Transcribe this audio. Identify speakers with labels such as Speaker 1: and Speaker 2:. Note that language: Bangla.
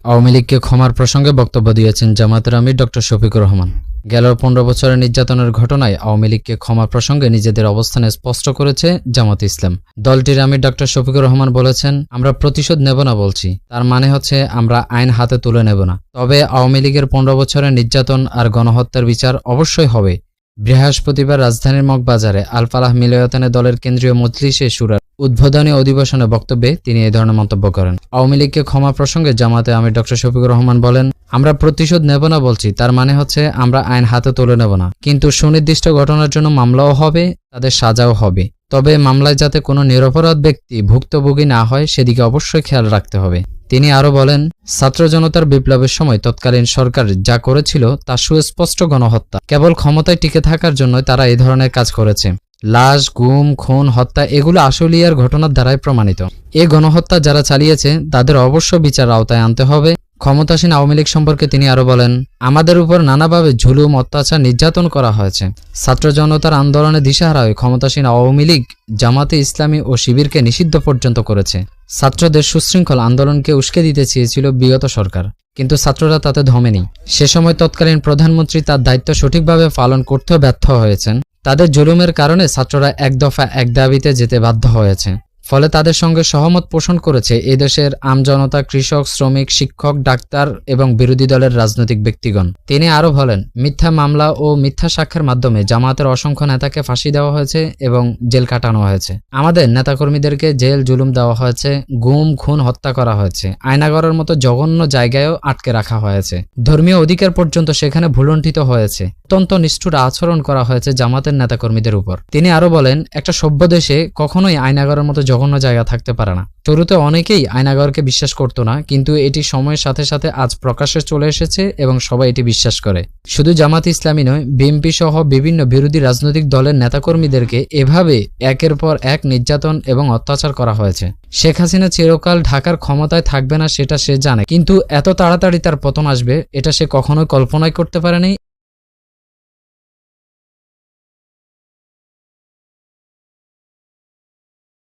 Speaker 1: আওয়ামী লীগকে ক্ষমার প্রসঙ্গে বক্তব্য দিয়েছেন জামায়াতের আমির ডক্টর শফিকুর রহমান। গেল 15 বছরের নির্যাতনের ঘটনায় আওয়ামী লীগকে ক্ষমা প্রসঙ্গে নিজেদের অবস্থান স্পষ্ট করেছে জামাত ইসলাম। দলটির আমির ডক্টর শফিকুর রহমান বলেছেন, আমরা প্রতিশোধ নেব না বলছি, তার মানে হচ্ছে আমরা আইন হাতে তুলে নেব না। তবে আওয়ামী লীগের 15 বছরের নির্যাতন আর গণহত্যার বিচার অবশ্যই হবে। বৃহস্পতিবার রাজধানীর মগবাজারে আল ফালাহ মিলায়াতানে দলের কেন্দ্রীয় মজলিসে শুরার উদ্বোধনী অধিবেশনে বক্তব্যে তিনি এই ধরনের মন্তব্য করেন। আওয়ামী লীগকে ক্ষমা প্রসঙ্গে জামাতে আমির ডক্টর শফিকুর রহমান বলেন, আমরা প্রতিশোধ নেব না বলছি, তার মানে হচ্ছে আমরা আইন হাতে তুলে নেব না, কিন্তু সুনির্দিষ্ট ঘটনার জন্য মামলাও হবে, তাদের সাজাও হবে। তবে মামলায় যাতে কোনো নিরপরাধ ব্যক্তি ভুক্তভোগী না হয় সেদিকে অবশ্যই খেয়াল রাখতে হবে। তিনি আরও বলেন, ছাত্র জনতার বিপ্লবের সময় তৎকালীন সরকার যা করেছিল তা সুস্পষ্ট গণহত্যা। কেবল ক্ষমতায় টিকে থাকার জন্য তারা এই ধরনের কাজ করেছে। লাশ, গুম, খুন, হত্যা এগুলো আশুলিয়ার ঘটনার দ্বারাই প্রমাণিত। এই গণহত্যা যারা চালিয়েছে তাদের অবশ্য বিচার আওতায় আনতে হবে। ক্ষমতাসীন আওয়ামী লীগ সম্পর্কে তিনি আরও বলেন, আমাদের উপর নানাভাবে জুলুম, অত্যাচার, নির্যাতন করা হয়েছে। ছাত্র জনতার আন্দোলনে দিশাহারা হয়ে ক্ষমতাসীন আওয়ামী লীগ জামাতে ইসলামী ও শিবিরকে নিষিদ্ধ পর্যন্ত করেছে। ছাত্রদের সুশৃঙ্খল আন্দোলনকে উস্কে দিতে চেয়েছিল বিগত সরকার, কিন্তু ছাত্ররা তাতে ধমেনি। সে সময় তৎকালীন প্রধানমন্ত্রী তার দায়িত্ব সঠিকভাবে পালন করতেও ব্যর্থ হয়েছেন। তাদের জুলুমের কারণে ছাত্ররা এক দফা এক দাবিতে যেতে বাধ্য হয়েছে। ফলে তাদের সঙ্গে সহমত পোষণ করেছে এদেশের আমজনতা, কৃষক, শ্রমিক, শিক্ষক, ডাক্তার এবং বিরোধী দলের রাজনৈতিক ব্যক্তিগণ। তিনি আরও বলেন, মিথ্যা মামলা ও মিথ্যা সাক্ষ্যের মাধ্যমে জামায়াতের অসংখ্য নেতাকে ফাঁসি দেওয়া হয়েছে এবং জেল কাটানো হয়েছে। আমাদের নেতাকর্মীদেরকে জেল জুলুম দেওয়া হয়েছে, গুম, খুন, হত্যা করা হয়েছে। আয়নাগরের মতো জঘন্য জায়গায়ও আটকে রাখা হয়েছে। ধর্মীয় অধিকার পর্যন্ত সেখানে ভুলুণ্ঠিত হয়েছে। অত্যন্ত নিষ্ঠুর আচরণ করা হয়েছে জামাতের নেতাকর্মীদের উপর। তিনি আরও বলেন, একটা সভ্য দেশে কখনোই আয়নাগরের মতো জঘন্য জায়গা থাকতে পারে না। শুরুতে অনেকেই আয়নাগরকে বিশ্বাস করতো না, কিন্তু এটি সময়ের সাথে সাথে আজ প্রকাশ্যে চলে এসেছে এবং সবাই এটি বিশ্বাস করে। শুধু জামাত ইসলামী নয়, বিএনপি সহ বিভিন্ন বিরোধী রাজনৈতিক দলের নেতাকর্মীদেরকে এভাবে একের পর এক নির্যাতন এবং অত্যাচার করা হয়েছে। শেখ হাসিনা চিরকাল ঢাকার ক্ষমতায় থাকবে না সেটা সে জানে, কিন্তু এত তাড়াতাড়ি তার পতন আসবে এটা সে কখনোই কল্পনাই করতে পারেনি